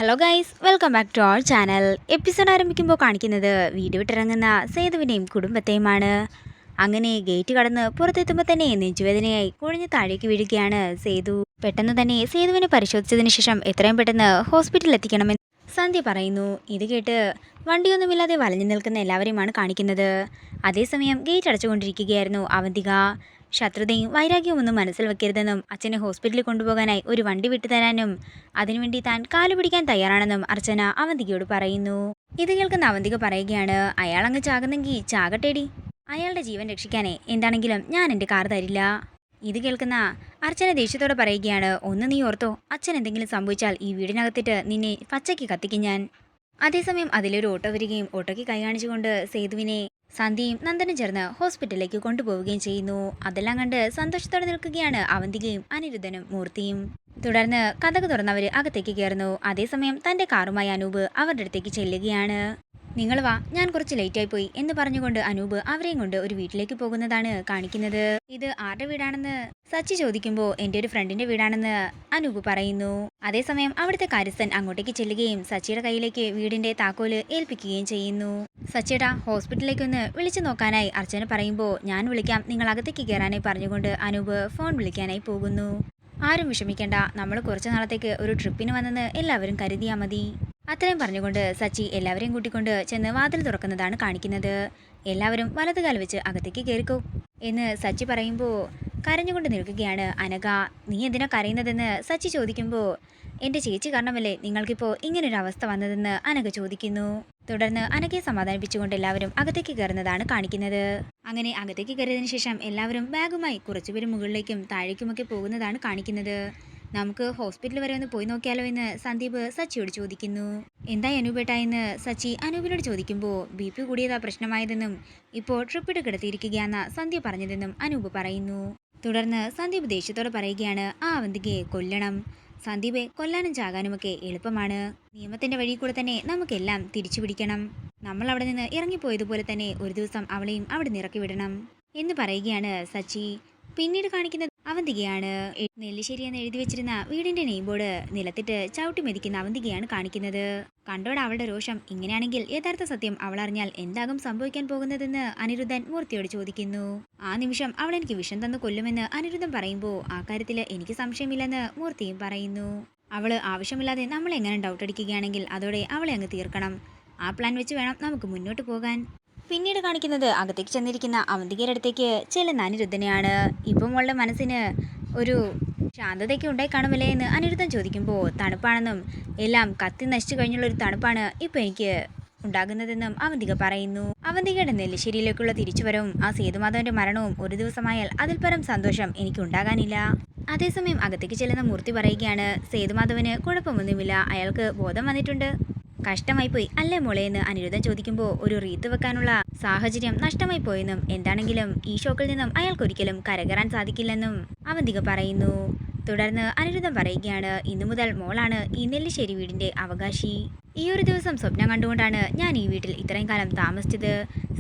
Hello guys, welcome back to our channel. Episode ആരംഭിക്കുമ്പോൾ കാണിക്കുന്നത് വീട് വിട്ടിറങ്ങുന്ന സേതുവിനെയും കുടുംബത്തെയുമാണ്. അങ്ങനെ ഗേറ്റ് കടന്ന് പുറത്തെത്തുമ്പോൾ തന്നെ നെഞ്ചുവേദനയായി കുഴഞ്ഞ് താഴേക്ക് വീഴുകയാണ് സേതു. പെട്ടെന്ന് തന്നെ സേതുവിനെ പരിശോധിച്ചതിന് ശേഷം എത്രയും പെട്ടെന്ന് ഹോസ്പിറ്റലിൽ എത്തിക്കണമെന്ന് സന്ധ്യ പറയുന്നു. ഇത് കേട്ട് വണ്ടിയൊന്നുമില്ലാതെ വലഞ്ഞു നിൽക്കുന്ന എല്ലാവരെയുമാണ് കാണിക്കുന്നത്. അതേസമയം ഗേറ്റ് അടച്ചുകൊണ്ടിരിക്കുകയായിരുന്നു അവന്തിക. ശത്രുതയും വൈരാഗ്യവും ഒന്നും മനസ്സിൽ വെക്കരുതെന്നും അച്ഛനെ ഹോസ്പിറ്റലിൽ കൊണ്ടുപോകാനായി ഒരു വണ്ടി വിട്ടുതരാനും അതിനുവേണ്ടി താൻ കാലു പിടിക്കാൻ തയ്യാറാണെന്നും അർച്ചന അവന്തികയോട് പറയുന്നു. ഇത് കേൾക്കുന്ന അവന്തിക പറയുകയാണ്, അയാൾ അങ്ങ് ചാകുന്നെങ്കിൽ ചാകട്ടേടി, അയാളുടെ ജീവൻ രക്ഷിക്കാനേ എന്താണെങ്കിലും ഞാൻ എൻ്റെ കാർ തരില്ല. ഇത് കേൾക്കുന്ന അർച്ചന ദേഷ്യത്തോടെ പറയുകയാണ്, ഒന്ന് നീ ഓർത്തോ, അച്ഛൻ എന്തെങ്കിലും സംഭവിച്ചാൽ ഈ വീടിനകത്തിട്ട് നിന്നെ പച്ചയ്ക്ക് കത്തിക്കും ഞാൻ. അതേസമയം അതിലൊരു ഓട്ടോ വരികയും ഓട്ടോയ്ക്ക് കൈ കാണിച്ചുകൊണ്ട് സേതുവിനെ സന്ധ്യയും നന്ദനും ചേർന്ന് ഹോസ്പിറ്റലിലേക്ക് കൊണ്ടുപോവുകയും ചെയ്യുന്നു. അതെല്ലാം കണ്ട് സന്തോഷത്തോടെ നിൽക്കുകയാണ് അവന്തികയും അനിരുദ്ധനും മൂർത്തിയും. തുടർന്ന് കതക് തുറന്നവർ അകത്തേക്ക് കയറുന്നു. അതേസമയം തൻ്റെ കാറുമായി അനൂപ് അവരുടെ അടുത്തേക്ക് ചെല്ലുകയാണ്. നിങ്ങൾ വാ, ഞാൻ കുറച്ച് ലേറ്റായി പോയി എന്ന് പറഞ്ഞുകൊണ്ട് അനൂപ് അവരെയും കൊണ്ട് ഒരു വീട്ടിലേക്ക് പോകുന്നതാണ് കാണിക്കുന്നത്. ഇത് ആരുടെ വീടാണെന്ന് സച്ചി ചോദിക്കുമ്പോൾ എൻ്റെ ഒരു ഫ്രണ്ടിന്റെ വീടാണെന്ന് അനൂപ് പറയുന്നു. അതേസമയം അവിടുത്തെ കാര്യസ്ഥൻ അങ്ങോട്ടേക്ക് ചെല്ലുകയും സച്ചിയുടെ കയ്യിലേക്ക് വീടിന്റെ താക്കോല് ഏൽപ്പിക്കുകയും ചെയ്യുന്നു. സച്ചിയുടെ ഹോസ്പിറ്റലിലേക്കൊന്ന് വിളിച്ചു നോക്കാനായി അർച്ചന പറയുമ്പോൾ ഞാൻ വിളിക്കാം, നിങ്ങൾ അകത്തേക്ക് കയറാനായി പറഞ്ഞുകൊണ്ട് അനൂപ് ഫോൺ വിളിക്കാനായി പോകുന്നു. ആരും വിഷമിക്കേണ്ട, നമ്മൾ കുറച്ചു നാളത്തേക്ക് ഒരു ട്രിപ്പിന് വന്നെന്ന് എല്ലാവരും കരുതിയാൽ മതി. അത്രയും പറഞ്ഞുകൊണ്ട് സച്ചി എല്ലാവരെയും കൂട്ടിക്കൊണ്ട് ചെന്ന് വാതിൽ തുറക്കുന്നതാണ് കാണിക്കുന്നത്. എല്ലാവരും വലതുകാൽ വെച്ച് അകത്തേക്ക് കയറിക്കോ എന്ന് സച്ചി പറയുമ്പോൾ കരഞ്ഞുകൊണ്ട് നിൽക്കുകയാണ് അനഘ. നീ എന്തിനാ കരയുന്നതെന്ന് സച്ചി ചോദിക്കുമ്പോൾ എൻ്റെ ചേച്ചി കാരണമല്ലേ നിങ്ങൾക്കിപ്പോൾ ഇങ്ങനൊരു അവസ്ഥ വന്നതെന്ന് അനഘ ചോദിക്കുന്നു. തുടർന്ന് അനഘയെ സമാധാനിപ്പിച്ചുകൊണ്ട് എല്ലാവരും അകത്തേക്ക് കയറുന്നതാണ് കാണിക്കുന്നത്. അങ്ങനെ അകത്തേക്ക് കയറിയതിനു ശേഷം എല്ലാവരും ബാഗുമായി കുറച്ചുപേര് മുകളിലേക്കും താഴേക്കുമൊക്കെ പോകുന്നതാണ് കാണിക്കുന്നത്. നമുക്ക് ഹോസ്പിറ്റൽ വരെ ഒന്ന് പോയി നോക്കിയാലോ എന്ന് സന്ദീപ് സച്ചിയോട് ചോദിക്കുന്നു. എന്തായി അനൂപേട്ട എന്ന് സച്ചി അനൂപിനോട് ചോദിക്കുമ്പോൾ BP കൂടിയതാ പ്രശ്നമായതെന്നും ഇപ്പോൾ ട്രിപ്പിട്ട് കിടത്തിയിരിക്കുകയാണെന്ന സന്ധ്യ പറഞ്ഞതെന്നും അനൂപ് പറയുന്നു. തുടർന്ന് സന്ദീപ് ദേഷ്യത്തോടെ പറയുകയാണ്, ആ അവന്തികയെ കൊല്ലണം. സന്ദീപെ കൊല്ലാനും ചാകാനുമൊക്കെ എളുപ്പമാണ്. നിയമത്തിന്റെ വഴി കൂടെ തന്നെ നമുക്കെല്ലാം തിരിച്ചു പിടിക്കണം. നമ്മൾ അവിടെ നിന്ന് ഇറങ്ങിപ്പോയതുപോലെ തന്നെ ഒരു ദിവസം അവളെയും അവിടെ നിന്ന് ഇറക്കി വിടണം എന്ന് പറയുകയാണ് സച്ചി. പിന്നീട് കാണിക്കുന്നത് അവന്തികയാണ്. നെല്ലിശ്ശേരി എന്ന് എഴുതി വെച്ചിരുന്ന വീടിന്റെ നെയിം ബോർഡ് നിലത്തിട്ട് ചവിട്ടി മെതിക്കുന്ന അവന്തികയാണ് കാണിക്കുന്നത്. കണ്ടോടെ അവളുടെ രോഷം. ഇങ്ങനെയാണെങ്കിൽ യഥാർത്ഥ സത്യം അവൾ അറിഞ്ഞാൽ എന്താകും സംഭവിക്കാൻ പോകുന്നതെന്ന് അനിരുദ്ധൻ മൂർത്തിയോട് ചോദിക്കുന്നു. ആ നിമിഷം അവൾ എനിക്ക് വിഷം തന്നു കൊല്ലുമെന്ന് അനിരുദ്ധൻ പറയുമ്പോൾ ആ കാര്യത്തിൽ എനിക്ക് സംശയമില്ലെന്ന് മൂർത്തിയും പറയുന്നു. അവള് ആവശ്യമില്ലാതെ നമ്മളെ എങ്ങനെ ഡൗട്ട് അടിക്കുകയാണെങ്കിൽ അതോടെ അവളെ അങ്ങ് തീർക്കണം. ആ പ്ലാൻ വെച്ച് വേണം നമുക്ക് മുന്നോട്ട് പോകാൻ. പിന്നീട് കാണിക്കുന്നത് അകത്തേക്ക് ചെന്നിരിക്കുന്ന അവന്തികയുടെ അടുത്തേക്ക് ചെല്ലുന്ന അനിരുദ്ധനെയാണ്. ഇപ്പം അവളുടെ മനസ്സിന് ഒരു ശാന്തതയ്ക്ക് ഉണ്ടായി കാണുമല്ലേ എന്ന് അനിരുദ്ധൻ ചോദിക്കുമ്പോൾ തണുപ്പാണെന്നും എല്ലാം കത്തി നശിച്ചു കഴിഞ്ഞുള്ളൊരു തണുപ്പാണ് ഇപ്പം എനിക്ക് ഉണ്ടാകുന്നതെന്നും അവന്തിക പറയുന്നു. അവന്തികയുടെ നെല്ലിശ്ശേരിയിലേക്കുള്ള തിരിച്ചുവരവും ആ സേതുമാധവന്റെ മരണവും ഒരു ദിവസമായാൽ അതിൽ പരം സന്തോഷം എനിക്ക് ഉണ്ടാകാനില്ല. അതേസമയം അകത്തേക്ക് ചെല്ലുന്ന മൂർത്തി പറയുകയാണ്, സേതുമാധവന് കുഴപ്പമൊന്നുമില്ല, അയാൾക്ക് ബോധം വന്നിട്ടുണ്ട്. കഷ്ടമായി പോയി അല്ലേ മോളെ എന്ന് അനിരുദ്ധൻ ചോദിക്കുമ്പോൾ ഒരു റീത്ത് വെക്കാനുള്ള സാഹചര്യം നഷ്ടമായി പോയെന്നും എന്താണെങ്കിലും ഈ ഷോക്കിൽ നിന്നും അയാൾക്കൊരിക്കലും കരകയറാൻ സാധിക്കില്ലെന്നും അവന്തിക പറയുന്നു. തുടർന്ന് അനിരുദ്ധൻ പറയുകയാണ്, ഇന്നു മുതൽ മോളാണ് ഈ നെല്ലിശ്ശേരി വീടിന്റെ അവകാശി. ഈ ഒരു ദിവസം സ്വപ്നം കണ്ടുകൊണ്ടാണ് ഞാൻ ഈ വീട്ടിൽ ഇത്രയും കാലം താമസിച്ചത്.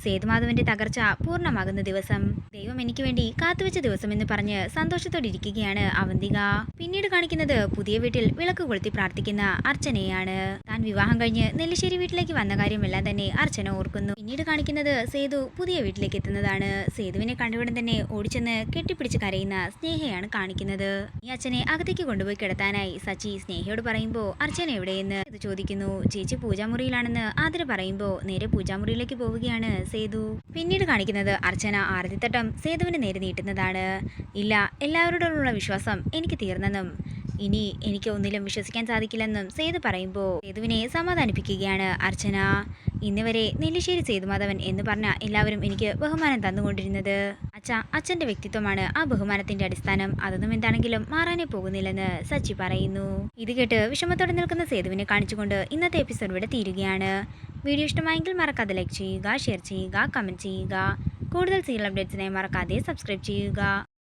സേതുമാധവന്റെ തകർച്ച പൂർണ്ണമാകുന്ന ദിവസം ദൈവം എനിക്ക് വേണ്ടി കാത്തുവെച്ച ദിവസം എന്ന് പറഞ്ഞ് സന്തോഷത്തോടെ ഇരിക്കുകയാണ് അവന്തിക. പിന്നീട് കാണിക്കുന്നത് പുതിയ വീട്ടിൽ വിളക്ക് കൊളുത്തി പ്രാർത്ഥിക്കുന്ന അർച്ചനയാണ്. താൻ വിവാഹം കഴിഞ്ഞ് നെല്ലിശ്ശേരി വീട്ടിലേക്ക് വന്ന കാര്യമെല്ലാം തന്നെ അർച്ചന ഓർക്കുന്നു. പിന്നീട് കാണിക്കുന്നത് സേതു പുതിയ വീട്ടിലേക്ക് എത്തുന്നതാണ്. സേതുവിനെ കണ്ടുവിടൻ തന്നെ ഓടിച്ചെന്ന് കെട്ടിപ്പിടിച്ച് കരയുന്ന സ്നേഹയാണ് കാണിക്കുന്നത്. ഈ അച്ഛനെ അകത്തേക്ക് കൊണ്ടുപോയി കിടത്താനായി സച്ചി സ്നേഹയോട് പറയുമ്പോൾ അർച്ചന എവിടെയെന്ന് ഇത് ചോദിക്കുന്നു. ചേച്ചി പൂജാമുറിയിലാണെന്ന് ആതിര പറയുമ്പോൾ നേരെ പൂജാമുറിയിലേക്ക് പോവുകയാണ് സേതു. പിന്നീട് കാണിക്കുന്നത് അർച്ചന ആരതിത്തട്ടം സേതുവിന് നേരെ നീട്ടുന്നതാണ്. ഇല്ല, എല്ലാവരോടുള്ള വിശ്വാസം എനിക്ക് തീർന്നെന്നും ഇനി എനിക്ക് ഒന്നിലും വിശ്വസിക്കാൻ സാധിക്കില്ലെന്നും സേതു പറയുമ്പോൾ സേതുവിനെ സമാധാനിപ്പിക്കുകയാണ് അർച്ചന. ഇന്ന് വരെ നെല്ലിശ്ശേരി സേതുമാധവൻ എന്ന് പറഞ്ഞ എല്ലാവരും എനിക്ക് ബഹുമാനം തന്നുകൊണ്ടിരുന്നത് അച്ഛൻ്റെ വ്യക്തിത്വമാണ് ആ ബഹുമാനത്തിന്റെ അടിസ്ഥാനം. അതൊന്നും എന്താണെങ്കിലും മാറാനേ പോകുന്നില്ലെന്ന് സച്ചി പറയുന്നു. ഇത് കേട്ട് വിഷമത്തോടെ നിൽക്കുന്ന സേതുവിനെ കാണിച്ചുകൊണ്ട് ഇന്നത്തെ എപ്പിസോഡ് ഇവിടെ തീരുകയാണ്. വീഡിയോ ഇഷ്ടമായെങ്കിൽ മറക്കാതെ ലൈക്ക് ചെയ്യുക, ഷെയർ ചെയ്യുക, കമൻറ്റ് ചെയ്യുക. കൂടുതൽ സീരിയൽ അപ്ഡേറ്റ്സിനായി മറക്കാതെ സബ്സ്ക്രൈബ് ചെയ്യുക.